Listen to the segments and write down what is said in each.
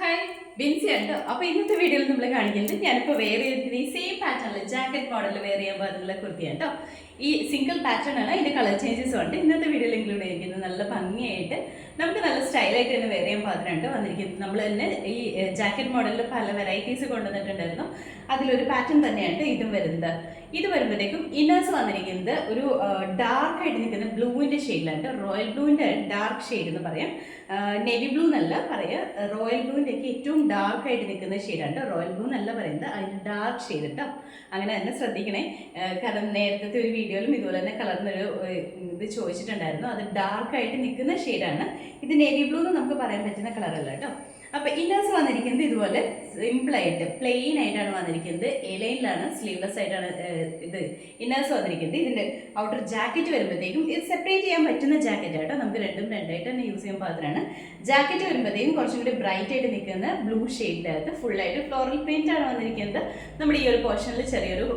Hi Binsi ഉണ്ട്. അപ്പോൾ ഇന്നത്തെ വീഡിയോയിൽ നമ്മൾ കാണിക്കുന്നത് ഞാനിപ്പോൾ വെയർ ചെയ്തിരിക്കുന്ന ഈ സെയിം പാറ്റേണിൽ ജാക്കറ്റ് മോഡലിൽ വെയർ ചെയ്യാൻ പാകത്തിലുള്ള കുർത്തിയാണ് കേട്ടോ. ഈ സിംഗിൾ പാറ്റേൺ ആണ്, അതിൻ്റെ കളർ ചേഞ്ചസും ഉണ്ട് ഇന്നത്തെ വീഡിയോയിൽ ഇൻക്ലൂഡ് ചെയ്തിരിക്കുന്നത്. നല്ല ഭംഗിയായിട്ട് നമുക്ക് നല്ല സ്റ്റൈലായിട്ട് തന്നെ വെയർ ചെയ്യാൻ പാകത്തിനുണ്ട് വന്നിരിക്കുന്നത്. നമ്മൾ തന്നെ ഈ ജാക്കറ്റ് മോഡലിൽ പല വെറൈറ്റീസ് കൊണ്ടുവന്നിട്ടുണ്ടായിരുന്നു. അതിലൊരു പാറ്റേൺ തന്നെയാണ് ഇതും വരുന്നത്. ഇത് വരുമ്പോഴത്തേക്കും ഇന്നേഴ്സ് വന്നിരിക്കുന്നത് ഒരു ഡാർക്ക് ആയിട്ട് നിൽക്കുന്ന ബ്ലൂവിൻ്റെ ഷെയ്ഡിലാണ്. റോയൽ ബ്ലൂവിൻ്റെ ഡാർക്ക് ഷെയ്ഡ് എന്ന് പറയാം, നേവി ബ്ലൂ എന്നല്ല പറയാം. റോയൽ ബ്ലൂവിൻ്റെ ഒക്കെ ഏറ്റവും ഡാർക്ക് ആയിട്ട് നിൽക്കുന്ന ഷെയ്ഡാണ്. റോയൽ ബ്ലൂ എന്നല്ല പറയുന്നത്, അതിൻ്റെ ഡാർക്ക് ഷെയ്ഡ് കേട്ടോ. അങ്ങനെ തന്നെ ശ്രദ്ധിക്കണേ, കാരണം നേരത്തെ ഒരു വീഡിയോയിലും ഇതുപോലെ തന്നെ കളറിനൊരു ഇത് ചോദിച്ചിട്ടുണ്ടായിരുന്നു. അത് ഡാർക്കായിട്ട് നിൽക്കുന്ന ഷെയ്ഡാണ്. ഇത് നേവി ബ്ലൂ എന്ന് നമുക്ക് പറയാൻ പറ്റുന്ന കളറല്ല കേട്ടോ. അപ്പോൾ ഇന്നേഴ്സ് വന്നിരിക്കുന്നത് ഇതുപോലെ സിമ്പിളായിട്ട് പ്ലെയിൻ ആയിട്ടാണ് വന്നിരിക്കുന്നത്. എലൈനിലാണ്, സ്ലീവ്ലെസ് ആയിട്ടാണ് ഇത് ഇന്നേഴ്സ് വന്നിരിക്കുന്നത്. ഇതിൻ്റെ ഔട്ടർ ജാക്കറ്റ് വരുമ്പോഴത്തേക്കും ഇത് സെപ്പറേറ്റ് ചെയ്യാൻ പറ്റുന്ന ജാക്കറ്റ് ആട്ടോ. നമുക്ക് രണ്ടും രണ്ടായിട്ട് തന്നെ യൂസ് ചെയ്യാൻ പാകത്തിനാണ്. ജാക്കറ്റ് വരുമ്പോഴത്തേക്കും കുറച്ചും കൂടി ബ്രൈറ്റ് ആയിട്ട് നിൽക്കുന്ന ബ്ലൂ ഷെയ്ഡിനകത്ത് ഫുള്ളായിട്ട് ഫ്ലോറൽ പ്രിന്റ് ആണ് വന്നിരിക്കുന്നത്. നമ്മുടെ ഈ ഒരു പോർഷനിൽ ചെറിയൊരു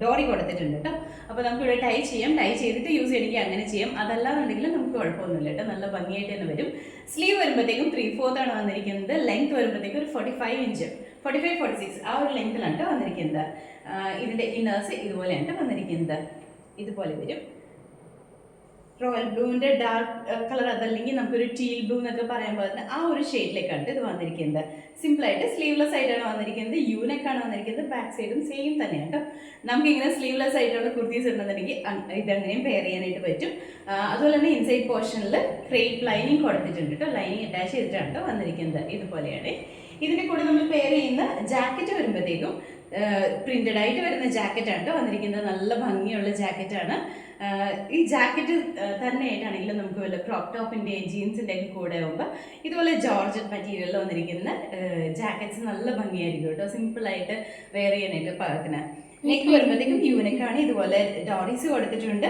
ഡോറി കൊടുത്തിട്ടുണ്ട് കേട്ടോ. അപ്പോൾ നമുക്കിവിടെ ടൈ ചെയ്യാം, ടൈ ചെയ്തിട്ട് യൂസ് ചെയ്യണമെങ്കിൽ അങ്ങനെ ചെയ്യാം. അതല്ലാന്നുണ്ടെങ്കിൽ നമുക്ക് കുഴപ്പമൊന്നുമില്ല കേട്ടോ, നല്ല ഭംഗിയായിട്ട് തന്നെ വരും. സ്ലീവ് വരുമ്പോഴത്തേക്കും 3/4 ആണ് വന്നിരിക്കുന്നത്. ലെങ്ത് വരുമ്പോഴത്തേക്കും ഒരു 45 ഇഞ്ച്, 45-46 ആ ഒരു ലെങ്ത്തിലാണ് വന്നിരിക്കുന്നത്. ഇതിൻ്റെ ഇന്നേഴ്സ് ഇതുപോലെയാണ് വന്നിരിക്കുന്നത്. ഇതുപോലെ വരും. റോയൽ ബ്ലൂവിൻ്റെ ഡാർക്ക് കളർ, അതല്ലെങ്കിൽ നമുക്കൊരു ടീൽ ബ്ലൂ എന്നൊക്കെ പറയാൻ പറ്റുന്ന ആ ഒരു ഷെയ്ഡിലേക്കാണ് ഇത് വന്നിരിക്കുന്നത്. സിമ്പിളായിട്ട് സ്ലീവ്ലെസ് ആയിട്ടാണ് വന്നിരിക്കുന്നത്. യൂനെക്കാണ് വന്നിരിക്കുന്നത്. ബാക്ക് സൈഡും സെയിം തന്നെയാണ് കേട്ടോ. നമുക്കിങ്ങനെ സ്ലീവ്ലെസ് ആയിട്ടുള്ള കുർത്തീസ് ഉണ്ടെന്നുണ്ടെങ്കിൽ ഇതങ്ങനെയും പെയർ ചെയ്യാനായിട്ട് പറ്റും. അതുപോലെ തന്നെ ഇൻസൈഡ് പോർഷനിൽ ക്രേപ്പ് ലൈനിങ് കൊടുത്തിട്ടുണ്ട് കേട്ടോ. ലൈനിങ് അറ്റാച്ച് ചെയ്തിട്ടാണ് കേട്ടോ വന്നിരിക്കുന്നത്. ഇതുപോലെയാണ്. ഇതിൻ്റെ കൂടെ നമ്മൾ പെയർ ചെയ്യുന്ന ജാക്കറ്റ് വരുമ്പോഴത്തേക്കും പ്രിന്റഡ് ആയിട്ട് വരുന്ന ജാക്കറ്റാണ് കേട്ടോ വന്നിരിക്കുന്നത്. നല്ല ഭംഗിയുള്ള ജാക്കറ്റാണ്. ഈ ജാക്കറ്റ് തന്നെയായിട്ടാണെങ്കിലും നമുക്ക് വല്ല ക്രോപ്പ് ടോപ്പിൻ്റെ ജീൻസിൻ്റെ ഒക്കെ കൂടെ ആകുമ്പോൾ ഇതുപോലെ ജോർജറ്റ് മെറ്റീരിയലിൽ വന്നിരിക്കുന്ന ജാക്കറ്റ്സ് നല്ല ഭംഗിയായിരിക്കും കേട്ടോ. സിമ്പിളായിട്ട് വെയർ ചെയ്യാനായിട്ട് പാകത്തിന്. നെക്ക് വരുമ്പോഴത്തേക്കും യൂനെക്കാണ്. ഇതുപോലെ ഡോറീസ് കൊടുത്തിട്ടുണ്ട്.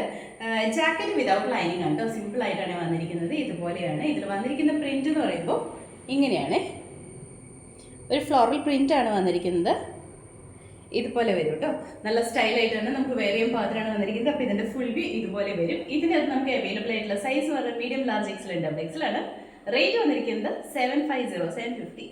ജാക്കറ്റ് വിതൗട്ട് ലൈനിങ് ആണ് കേട്ടോ. സിമ്പിളായിട്ടാണ് വന്നിരിക്കുന്നത്. ഇതുപോലെയാണ് ഇതിൽ വന്നിരിക്കുന്ന പ്രിന്റ് എന്ന് പറയുമ്പോൾ ഇങ്ങനെയാണ്. ഒരു ഫ്ലോറൽ പ്രിന്റ് ആണ് വന്നിരിക്കുന്നത്. ഇതുപോലെ വരും കേട്ടോ. നല്ല സ്റ്റൈലായിട്ട് തന്നെ നമുക്ക് വെയർ ചെയ്യാൻ പാകത്തിനാണ് വന്നിരിക്കുന്നത്. അപ്പോൾ ഇതിൻ്റെ ഫുൾ വ്യൂ ഇതുപോലെ വരും. ഇതിനകത്ത് നമുക്ക് അവൈലബിൾ ആയിട്ടുള്ള സൈസ് പറഞ്ഞാൽ medium, large, XL, double XL ആണ്. റേറ്റ് വന്നിരിക്കുന്നത് 750.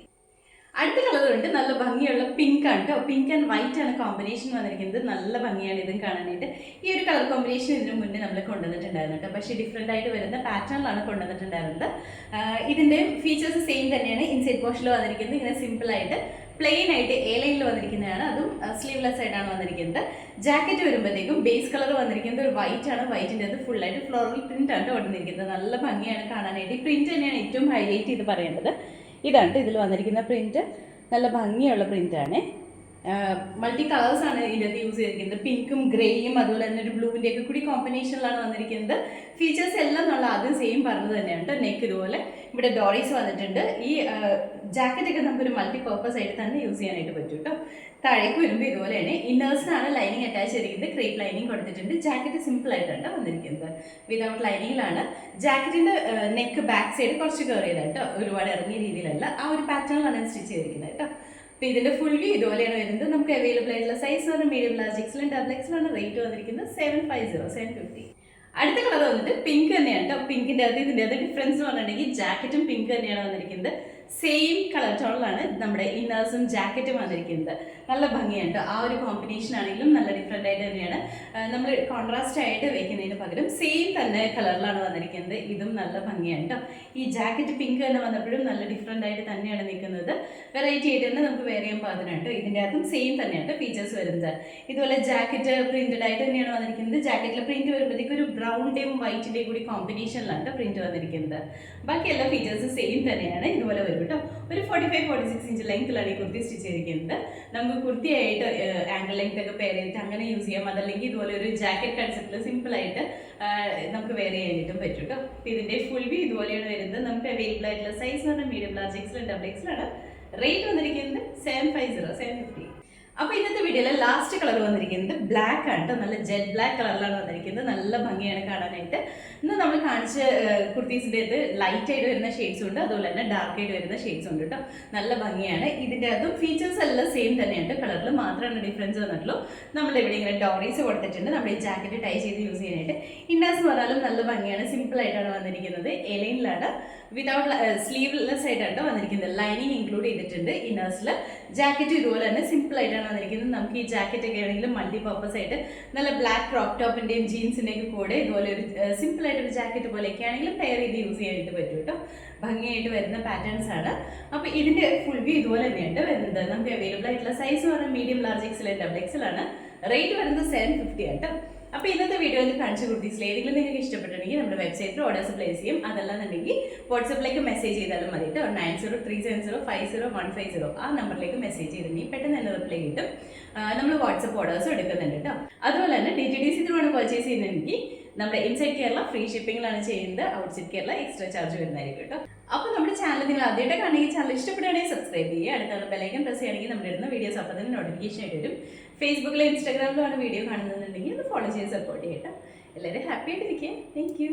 അടുത്ത കളർ ഉണ്ട്, നല്ല ഭംഗിയുള്ള പിങ്ക് ആണ് കേട്ടോ. പിങ്ക് ആൻഡ് വൈറ്റ് ആണ് കോമ്പിനേഷൻ വന്നിരിക്കുന്നത്. നല്ല ഭംഗിയാണ് ഇതും കാണാനായിട്ട്. ഈ ഒരു കളർ കോമ്പിനേഷൻ ഇതിന് മുന്നേ നമ്മൾ കൊണ്ടുവന്നിട്ടുണ്ടായിരുന്നു കേട്ടോ. പക്ഷേ ഡിഫറെൻ്റ് ആയിട്ട് വരുന്ന പാറ്റേണിലാണ് കൊണ്ടുവന്നിട്ടുണ്ടായിരുന്നത്. ഇതിൻ്റെ ഫീച്ചേഴ്സ് സെയിം തന്നെയാണ്. ഇൻസൈഡ് പോർഷനിൽ വന്നിരിക്കുന്നത് ഇങ്ങനെ സിമ്പിളായിട്ട് പ്ലെയിൻ ആയിട്ട് എ ലൈനിൽ വന്നിരിക്കുന്നതാണ്. അതും സ്ലീവ്ലെസ് ആയിട്ടാണ് വന്നിരിക്കുന്നത്. ജാക്കറ്റ് വരുമ്പോഴത്തേക്കും ബേസ് കളർ വന്നിരിക്കുന്നത് ഒരു വൈറ്റ് ആണ്. വൈറ്റിൻ്റെ അത് ഫുള്ളായിട്ട് ഫ്ലോറൽ പ്രിന്റ് ആണ് വന്നിരിക്കുന്നത്. നല്ല ഭംഗിയാണ് കാണാനായിട്ട്. ഈ പ്രിന്റ് തന്നെയാണ് ഏറ്റവും ഹൈലൈറ്റ് ചെയ്ത് പറയേണ്ടത്. ഇതാണ് ഇതിൽ വന്നിരിക്കുന്ന പ്രിന്റ്. നല്ല ഭംഗിയുള്ള പ്രിന്റാണ്. മൾട്ടി കളേഴ്സാണ് ഇതിൻ്റെ അകത്ത് യൂസ് ചെയ്തിരിക്കുന്നത്. പിങ്കും ഗ്രേയും അതുപോലെ തന്നെ ഒരു ബ്ലൂവിൻ്റെ ഒക്കെ കൂടി കോമ്പിനേഷനിലാണ് വന്നിരിക്കുന്നത്. ഫീച്ചേഴ്സ് എല്ലാം നമ്മൾ ആദ്യം സെയിം പറഞ്ഞത് തന്നെയാണ് കേട്ടോ. നെക്ക് ഇതുപോലെ ഇവിടെ ഡോറീസ് വന്നിട്ടുണ്ട്. ഈ ജാക്കറ്റൊക്കെ നമുക്കൊരു മൾട്ടി പർപ്പസ് ആയിട്ട് തന്നെ യൂസ് ചെയ്യാനായിട്ട് പറ്റും കേട്ടോ. താഴേക്ക് വരുമ്പോൾ ഇതുപോലെയാണ്. ഇന്നേഴ്സിനാണ് ലൈനിങ് അറ്റാച്ച് ചെയ്തിരിക്കുന്നത്. ക്രേപ്പ് ലൈനിങ് കൊടുത്തിട്ടുണ്ട്. ജാക്കറ്റ് സിമ്പിൾ ആയിട്ടാണ് വന്നിരിക്കുന്നത്. വിതൗട്ട് ലൈനിങ്ങിലാണ്. ജാക്കറ്റിൻ്റെ നെക്ക് ബാക്ക് സൈഡ് കുറച്ച് കയറി ചെയ്താൽ കേട്ടോ, ഒരുപാട് ഇറങ്ങിയ രീതിയിലല്ല, ആ ഒരു പാറ്റേണിലാണ് സ്റ്റിച്ച് ചെയ്തിരിക്കുന്നത് കേട്ടോ. അപ്പോൾ ഇതിൻ്റെ ഫുൾ വ്യൂ ഇതുപോലെയാണ് വരുന്നത്. നമുക്ക് അവൈലബിൾ ആയിട്ടുള്ള സൈസ് പറഞ്ഞാൽ medium, large, XL, double XL ആണ്. റേറ്റ് വന്നിരിക്കുന്നത് 750. അടുത്ത കളർ വന്നിട്ട് പിങ്ക് തന്നെയാണ് കേട്ടോ. പിങ്കിൻ്റെ അകത്ത് ഇതിൻ്റെ അകത്ത് ഡിഫറൻസ് പറഞ്ഞിട്ടുണ്ടെങ്കിൽ ജാക്കറ്റും പിങ്ക് തന്നെയാണ് വന്നിരിക്കുന്നത്. സെയിം കളർ ടോണിലാണ് നമ്മുടെ ഇന്നേഴ്സും ജാക്കറ്റും വന്നിരിക്കുന്നത്. നല്ല ഭംഗിയാണ് കേട്ടോ. ആ ഒരു കോമ്പിനേഷൻ ആണെങ്കിലും നല്ല ഡിഫറെൻ്റ് ആയിട്ട് തന്നെയാണ്. നമ്മൾ കോൺട്രാസ്റ്റ് ആയിട്ട് വെക്കുന്നതിന് പകരം സെയിം തന്നെ കളറിലാണ് വന്നിരിക്കുന്നത്. ഇതും നല്ല ഭംഗിയാണ് കേട്ടോ. ഈ ജാക്കറ്റ് പിങ്ക് തന്നെ വന്നപ്പോഴും നല്ല ഡിഫറെൻ്റ് ആയിട്ട് തന്നെയാണ് നിൽക്കുന്നത്. വെറൈറ്റി ആയിട്ട് തന്നെ നമുക്ക് വേറെ ചെയ്യാൻ പാകത്തിനാണ് കേട്ടോ. ഇതിൻ്റെ അകത്തും സെയിം തന്നെയാണ് ഫീച്ചേഴ്സ് വരുന്നത്. ഇതുപോലെ ജാക്കറ്റ് പ്രിന്റഡ് ആയിട്ട് തന്നെയാണ് വന്നിരിക്കുന്നത്. ജാക്കറ്റിലെ പ്രിന്റ് വരുമ്പോഴത്തേക്കും ഒരു ബ്രൗണിൻ്റെയും വൈറ്റിൻ്റെയും കൂടി കോമ്പിനേഷനിലാണ് പ്രിന്റ് വന്നിരിക്കുന്നത്. ബാക്കി എല്ലാ ഫീച്ചേഴ്സും സെയിം തന്നെയാണ്. ഇതുപോലെ വരും കേട്ടോ. ഒരു 45-46 ഇഞ്ച് ലെങ്ത്തിലാണ് ഈ കുർത്തി സ്റ്റിച്ച് ചെയ്തിരിക്കുന്നത്. നമുക്ക് കുർത്തിയായിട്ട് ആങ്കിൾ ലെങ്ത് ഒക്കെ പെയർ ചെയ്തിട്ട് അങ്ങനെ യൂസ് ചെയ്യാം. അതല്ലെങ്കിൽ ഇതുപോലെ ഒരു ജാക്കറ്റ് കൺസെപ്റ്റിൽ സിമ്പിളായിട്ട് നമുക്ക് വെയർ ചെയ്യാനായിട്ടും പറ്റും കേട്ടോ. അപ്പോൾ ഇതിൻ്റെ ഫുൾ വ്യൂ ഇതുപോലെയാണ് വരുന്നത്. നമുക്ക് അവൈലബിൾ ആയിട്ടുള്ള സൈസ് പറഞ്ഞാൽ medium, large, XL, double XL ആണ്. റേറ്റ് വന്നിരിക്കുന്നത് 750. അപ്പോൾ ഇന്നത്തെ വീഡിയോയിൽ ലാസ്റ്റ് കളർ വന്നിരിക്കുന്നത് ബ്ലാക്ക് ആണ് കേട്ടോ. നല്ല ജെറ്റ് ബ്ലാക്ക് കളറിലാണ് വന്നിരിക്കുന്നത്. നല്ല ഭംഗിയാണ് കാണാനായിട്ട്. ഇന്ന് നമ്മൾ കാണിച്ച കുർത്തീസിൻ്റെ അത് ലൈറ്റ് ആയിട്ട് വരുന്ന ഷെയ്ഡ്സും ഉണ്ട്, അതുപോലെ തന്നെ ഡാർക്ക് ആയിട്ട് വരുന്ന ഷെയ്ഡ്സും ഉണ്ട് കേട്ടോ. നല്ല ഭംഗിയാണ്. ഇതിൻ്റെ അതും ഫീച്ചേഴ്സ് എല്ലാം സെയിം തന്നെയുണ്ട്. കളറിൽ മാത്രമാണ് ഡിഫറൻസ് വന്നിട്ടുള്ളൂ. നമ്മളിവിടെ ഇങ്ങനെ ഡോറീസ് കൊടുത്തിട്ടുണ്ട്. നമ്മുടെ ഈ ജാക്കറ്റ് ടൈ ചെയ്ത് യൂസ് ചെയ്യാനായിട്ട്. ഇന്നേഴ്സ് പറഞ്ഞാലും നല്ല ഭംഗിയാണ്. സിമ്പിളായിട്ടാണ് വന്നിരിക്കുന്നത്. എലൈനിലാണ്. വിതൗട്ട് സ്ലീവ്ലെസ് ആയിട്ടാണ് വന്നിരിക്കുന്നത്. ലൈനിങ് ഇൻക്ലൂഡ് ചെയ്തിട്ടുണ്ട്. ഇന്നേഴ്സിൽ ജാക്കറ്റ് ഇതുപോലെ തന്നെ സിമ്പിൾ ആയിട്ടാണ് വന്നിരിക്കുന്നത്. നമുക്ക് ഈ ജാക്കറ്റ് ഒക്കെ ആണെങ്കിലും മൾട്ടി പർപ്പസ് ആയിട്ട് നല്ല ബ്ലാക്ക് ക്രോപ്പ് ടോപ്പിന്റെയും ജീൻസിന്റെയും കൂടെ ഇതുപോലെ ഒരു സിമ്പിൾ ആയിട്ട് ഒരു ജാക്കറ്റ് പോലെയൊക്കെ ആണെങ്കിലും പെയർ ചെയ്ത് യൂസ് ചെയ്യാനായിട്ട് പറ്റും കേട്ടോ. ഭംഗിയായിട്ട് വരുന്ന പാറ്റേൺസ് ആണ്. അപ്പോൾ ഇതിന്റെ ഫുൾ വ്യൂ ഇതുപോലെ തന്നെയാണ് വരുന്നത്. നമുക്ക് അവൈലബിൾ ആയിട്ടുള്ള സൈസ് പറഞ്ഞാൽ medium, large, XL, double XL ആണ്. റേറ്റ് വരുന്നത് 750 ആണ് കേട്ടോ. അപ്പോൾ ഇന്നത്തെ വീഡിയോയിൽ കാണിച്ച കുർത്തീസിൽ ഏതെങ്കിലും നിങ്ങൾക്ക് ഇഷ്ടപ്പെട്ടിട്ടുണ്ടെങ്കിൽ നമ്മുടെ വെബ്സൈറ്റിൽ ഓർഡേഴ്സ് പ്ലേസ് ചെയ്യും. അതല്ലാന്നുണ്ടെങ്കിൽ വാട്സപ്പിലേക്ക് മെസ്സേജ് ചെയ്താലും മതി കേട്ടോ. 9037050150 ആ നമ്പറിലേക്ക് മെസ്സേജ് ചെയ്തിട്ടുണ്ടെങ്കിൽ പെട്ടെന്ന് തന്നെ റിപ്ലൈ കിട്ടും. നമ്മൾ വാട്സപ്പ് ഓർഡേഴ്സ് എടുക്കുന്നുണ്ട് കേട്ടോ. അതുപോലെ തന്നെ DTDC ത്രൂവാണ് പർച്ചേസ് ചെയ്യുന്നതെങ്കിൽ നമ്മുടെ ഇൻസൈഡ് കേരള ഫ്രീ ഷിപ്പിംഗിലാണ് ചെയ്യുന്നത്. ഔട്ട്സൈഡ് കേരള എക്സ്ട്രാ ചാർജ് വരുന്നതായിരിക്കും കേട്ടോ. അപ്പോൾ നമ്മുടെ ചാനൽ നിങ്ങൾ ആദ്യമായിട്ട് കാണുകയും ചാനൽ ഇഷ്ടപ്പെടുകയാണെങ്കിൽ സബ്സ്ക്രൈബ് ചെയ്യുക. അടുത്തുള്ള ബെലൈക്കൺ പ്രസ് ചെയ്യുകയാണെങ്കിൽ നമ്മൾ ഇടുന്ന വീഡിയോസ് അപ്പോൾ തന്നെ നോട്ടിഫിക്കേഷൻ ആയിട്ട് വരും. ഫേസ്ബുക്കിലോ ഇൻസ്റ്റാഗ്രാമിലോ ആണ് വീഡിയോ കാണുന്നുണ്ടെങ്കിൽ അത് ഫോളോ ചെയ്ത് സപ്പോർട്ട് ചെയ്യട്ടോ. എല്ലാവരും ഹാപ്പി ആയിട്ടിരിക്കുക. Thank you.